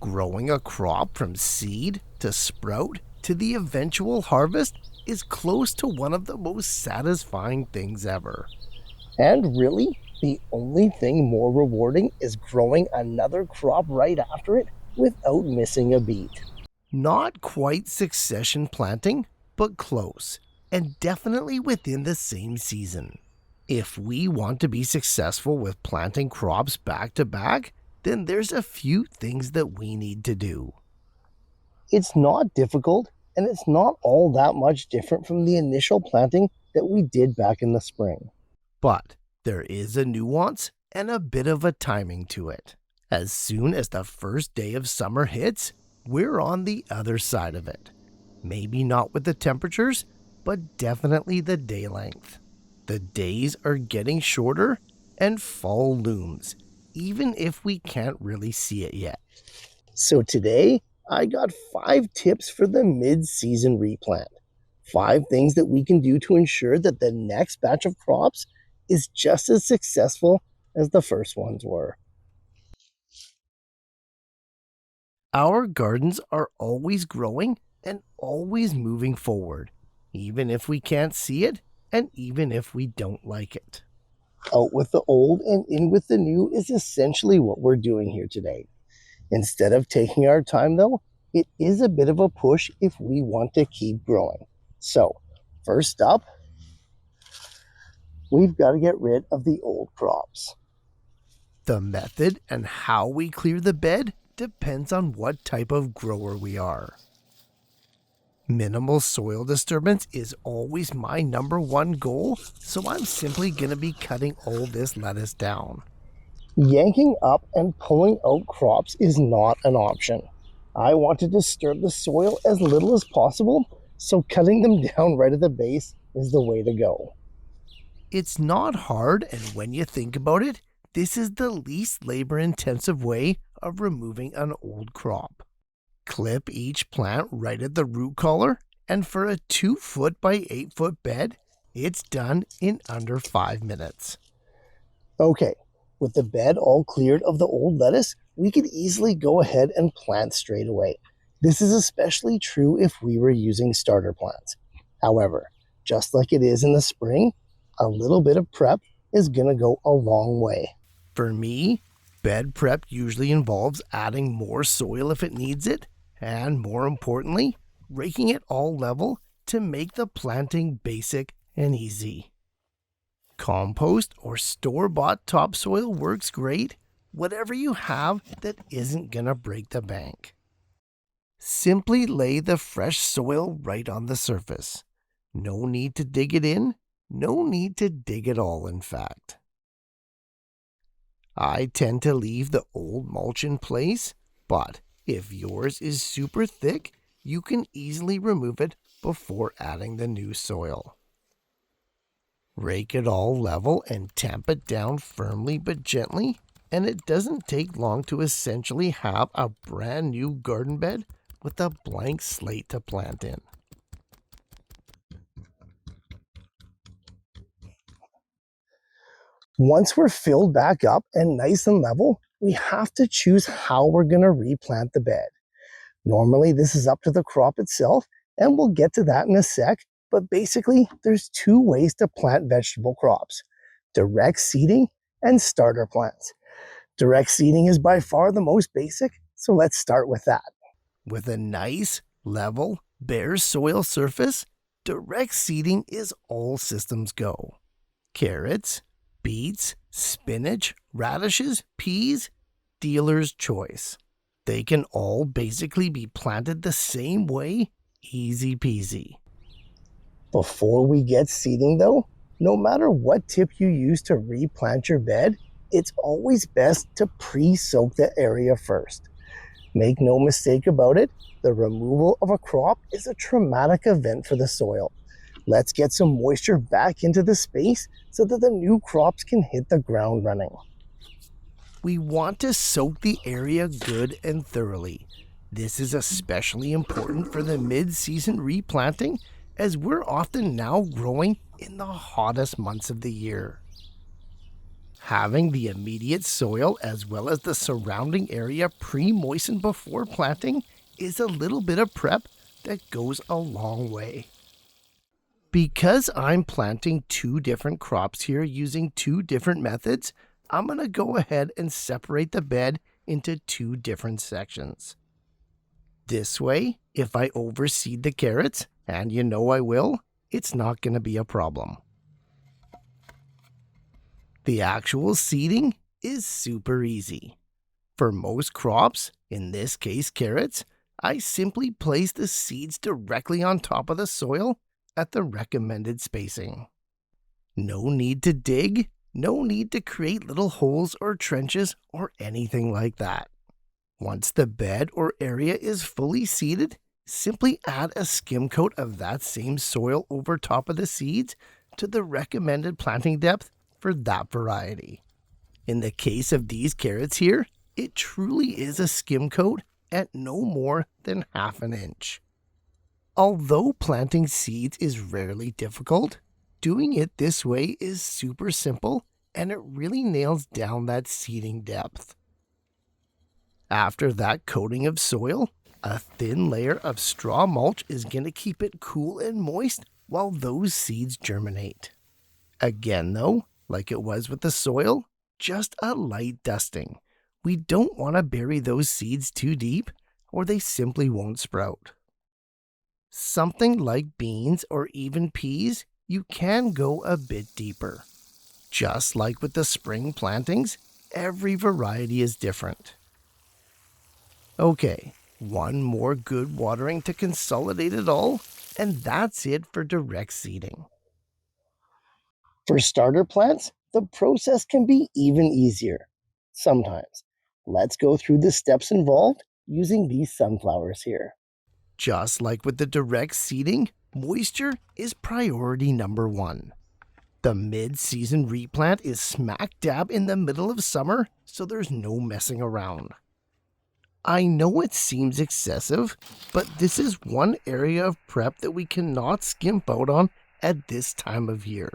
Growing a crop from seed to sprout to the eventual harvest is close to one of the most satisfying things ever. And really, the only thing more rewarding is growing another crop right after it without missing a beat. Not quite succession planting, but close, and definitely within the same season. If we want to be successful with planting crops back to back, then there's a few things that we need to do. It's not difficult, and it's not all that much different from the initial planting that we did back in the spring. But there is a nuance and a bit of a timing to it. As soon as the first day of summer hits, we're on the other side of it. Maybe not with the temperatures, but definitely the day length. The days are getting shorter and fall looms, even if we can't really see it yet. So today, I got 5 tips for the mid-season replant. 5 things that we can do to ensure that the next batch of crops is just as successful as the first ones were. Our gardens are always growing and always moving forward, even if we can't see it and even if we don't like it. Out with the old and in with the new is essentially what we're doing here today. Instead of taking our time though, it is a bit of a push if we want to keep growing. So, first up, we've got to get rid of the old crops. The method and how we clear the bed depends on what type of grower we are. Minimal soil disturbance is always my number one goal, so I'm simply going to be cutting all this lettuce down. Yanking up and pulling out crops is not an option. I want to disturb the soil as little as possible, so cutting them down right at the base is the way to go. It's not hard, and when you think about it, this is the least labor-intensive way of removing an old crop. Clip each plant right at the root collar, and for a 2-foot by 8-foot bed, it's done in under 5 minutes. Okay, with the bed all cleared of the old lettuce, we could easily go ahead and plant straight away. This is especially true if we were using starter plants. However, just like it is in the spring, a little bit of prep is going to go a long way. For me, bed prep usually involves adding more soil if it needs it, and more importantly, raking it all level to make the planting basic and easy. Compost or store-bought topsoil works great, whatever you have that isn't gonna break the bank. Simply lay the fresh soil right on the surface. No need to dig it in, no need to dig at all, in fact. I tend to leave the old mulch in place, but if yours is super thick, you can easily remove it before adding the new soil. Rake it all level and tamp it down firmly but gently, and it doesn't take long to essentially have a brand new garden bed with a blank slate to plant in. Once we're filled back up and nice and level, we have to choose how we're going to replant the bed. Normally, this is up to the crop itself, and we'll get to that in a sec, but basically, there's 2 ways to plant vegetable crops: direct seeding and starter plants. Direct seeding is by far the most basic, so let's start with that. With a nice, level, bare soil surface, direct seeding is all systems go. Carrots, beets, spinach, radishes, peas, dealer's choice. They can all basically be planted the same way, easy peasy. Before we get seeding though, no matter what tip you use to replant your bed, it's always best to pre-soak the area first. Make no mistake about it, the removal of a crop is a traumatic event for the soil. Let's get some moisture back into the space so that the new crops can hit the ground running. We want to soak the area good and thoroughly. This is especially important for the mid-season replanting, as we're often now growing in the hottest months of the year. Having the immediate soil as well as the surrounding area pre-moistened before planting is a little bit of prep that goes a long way. Because I'm planting two different crops here using two different methods, I'm going to go ahead and separate the bed into two different sections. This way, if I overseed the carrots, and you know I will, it's not going to be a problem. The actual seeding is super easy. For most crops, in this case carrots, I simply place the seeds directly on top of the soil at the recommended spacing. No need to dig, no need to create little holes or trenches or anything like that. Once the bed or area is fully seeded, simply add a skim coat of that same soil over top of the seeds to the recommended planting depth for that variety. In the case of these carrots here, it truly is a skim coat at no more than half an inch. Although planting seeds is rarely difficult, doing it this way is super simple and it really nails down that seeding depth. After that coating of soil, a thin layer of straw mulch is going to keep it cool and moist while those seeds germinate. Again though, like it was with the soil, just a light dusting. We don't want to bury those seeds too deep or they simply won't sprout. Something like beans or even peas, you can go a bit deeper. Just like with the spring plantings, every variety is different. Okay, one more good watering to consolidate it all, and that's it for direct seeding. For starter plants, the process can be even easier. Sometimes. Let's go through the steps involved using these sunflowers here. Just like with the direct seeding, moisture is priority number one. The mid-season replant is smack dab in the middle of summer, so there's no messing around. I know it seems excessive, but this is one area of prep that we cannot skimp out on at this time of year.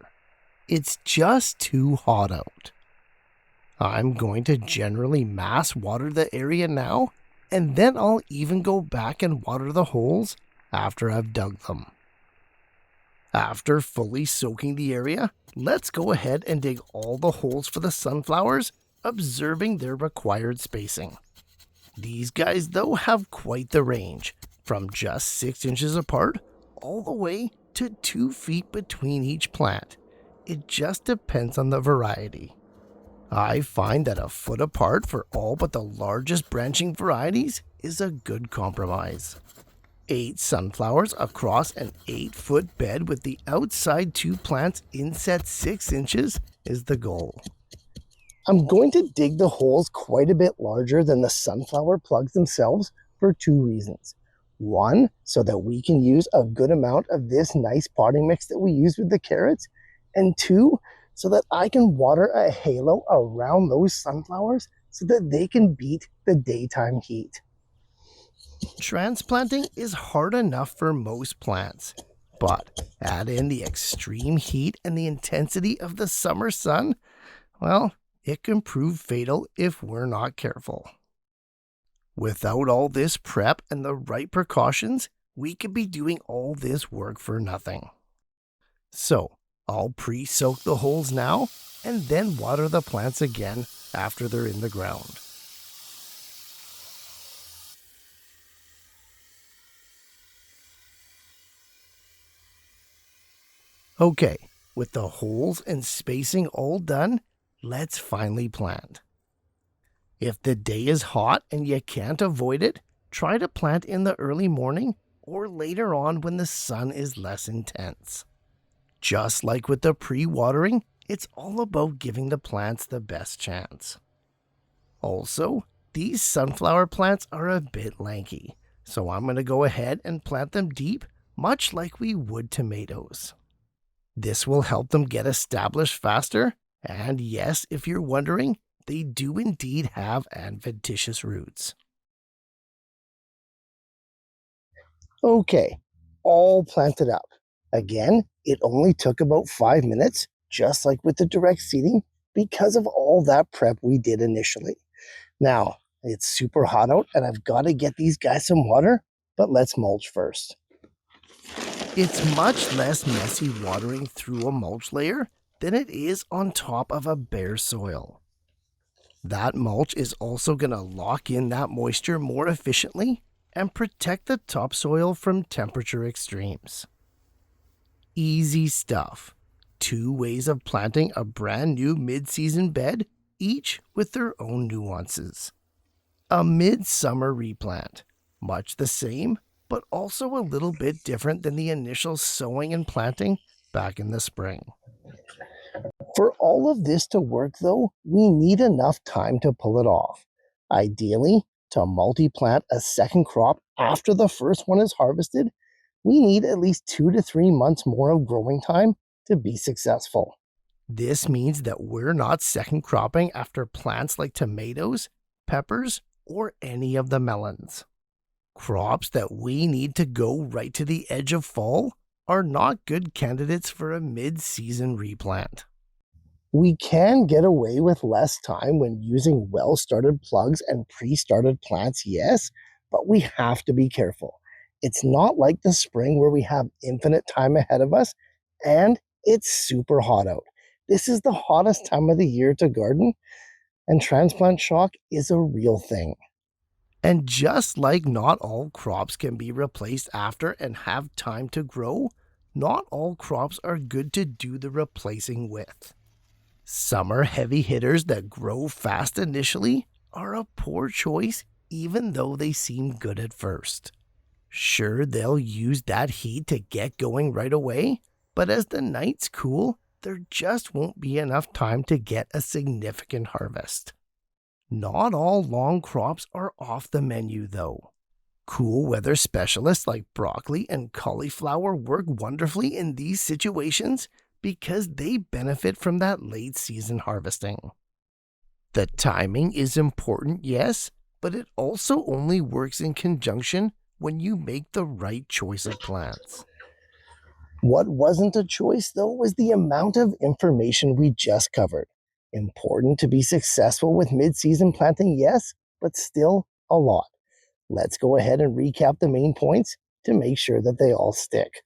It's just too hot out. I'm going to generally mass water the area now, and then I'll even go back and water the holes after I've dug them. After fully soaking the area, let's go ahead and dig all the holes for the sunflowers, observing their required spacing. These guys though have quite the range, from just 6 inches apart all the way to 2 feet between each plant. It just depends on the variety. I find that a foot apart for all but the largest branching varieties is a good compromise. 8 sunflowers across an 8-foot bed with the outside 2 plants inset 6 inches is the goal. I'm going to dig the holes quite a bit larger than the sunflower plugs themselves for 2 reasons. One, so that we can use a good amount of this nice potting mix that we use with the carrots. And 2, so that I can water a halo around those sunflowers so that they can beat the daytime heat. Transplanting is hard enough for most plants, but add in the extreme heat and the intensity of the summer sun, well, it can prove fatal if we're not careful. Without all this prep and the right precautions, we could be doing all this work for nothing. So, I'll pre-soak the holes now and then water the plants again after they're in the ground. Okay, with the holes and spacing all done, let's finally plant. If the day is hot and you can't avoid it, try to plant in the early morning or later on when the sun is less intense. Just like with the pre-watering, it's all about giving the plants the best chance. Also, these sunflower plants are a bit lanky, so I'm going to go ahead and plant them deep, much like we would tomatoes. This will help them get established faster, and yes, if you're wondering, they do indeed have adventitious roots. Okay, all planted up. Again, it only took about 5 minutes, just like with the direct seeding, because of all that prep we did initially. Now, it's super hot out and I've got to get these guys some water, but let's mulch first. It's much less messy watering through a mulch layer than it is on top of a bare soil. That mulch is also going to lock in that moisture more efficiently and protect the topsoil from temperature extremes. Easy stuff. 2 ways of planting a brand new mid-season bed, each with their own nuances. A midsummer replant, much the same, but also a little bit different than the initial sowing and planting back in the spring. For all of this to work, though, we need enough time to pull it off. Ideally, to multi-plant a second crop after the first one is harvested, we need at least 2 to 3 months more of growing time to be successful. This means that we're not second cropping after plants like tomatoes, peppers, or any of the melons. Crops that we need to go right to the edge of fall are not good candidates for a mid-season replant. We can get away with less time when using well-started plugs and pre-started plants, yes, but we have to be careful. It's not like the spring where we have infinite time ahead of us and it's super hot out. This is the hottest time of the year to garden, and transplant shock is a real thing. And just like not all crops can be replaced after and have time to grow, not all crops are good to do the replacing with. Summer heavy hitters that grow fast initially are a poor choice even though they seem good at first. Sure, they'll use that heat to get going right away, but as the nights cool, there just won't be enough time to get a significant harvest. Not all long crops are off the menu, though. Cool weather specialists like broccoli and cauliflower work wonderfully in these situations because they benefit from that late season harvesting. The timing is important, yes, but it also only works in conjunction when you make the right choice of plants. What wasn't a choice, though, was the amount of information we just covered. Important to be successful with mid-season planting, yes, but still a lot. Let's go ahead and recap the main points to make sure that they all stick.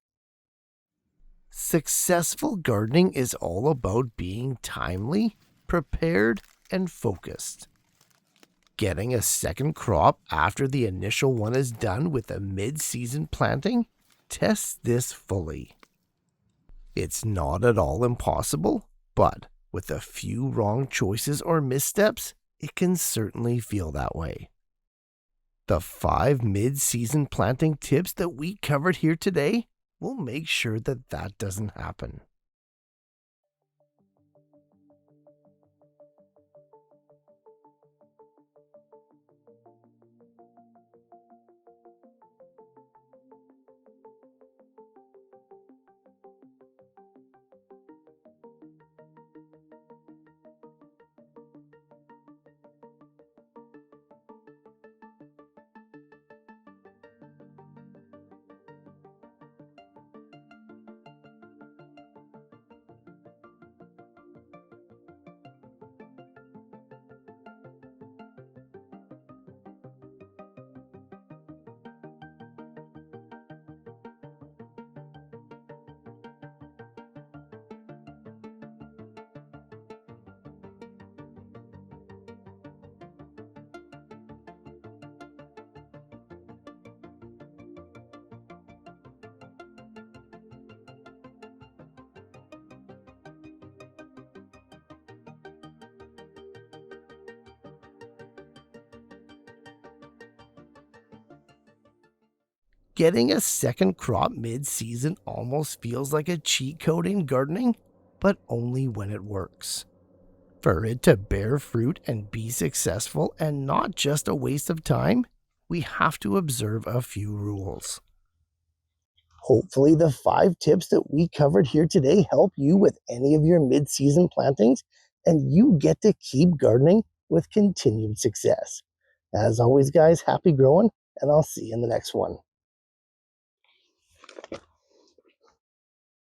Successful gardening is all about being timely, prepared, and focused. Getting a second crop after the initial one is done with a mid-season planting tests this fully. It's not at all impossible, but with a few wrong choices or missteps, it can certainly feel that way. The 5 mid-season planting tips that we covered here today will make sure that that doesn't happen. Getting a second crop mid-season almost feels like a cheat code in gardening, but only when it works. For it to bear fruit and be successful and not just a waste of time, we have to observe a few rules. Hopefully, the 5 tips that we covered here today help you with any of your mid-season plantings, and you get to keep gardening with continued success. As always, guys, happy growing, and I'll see you in the next one.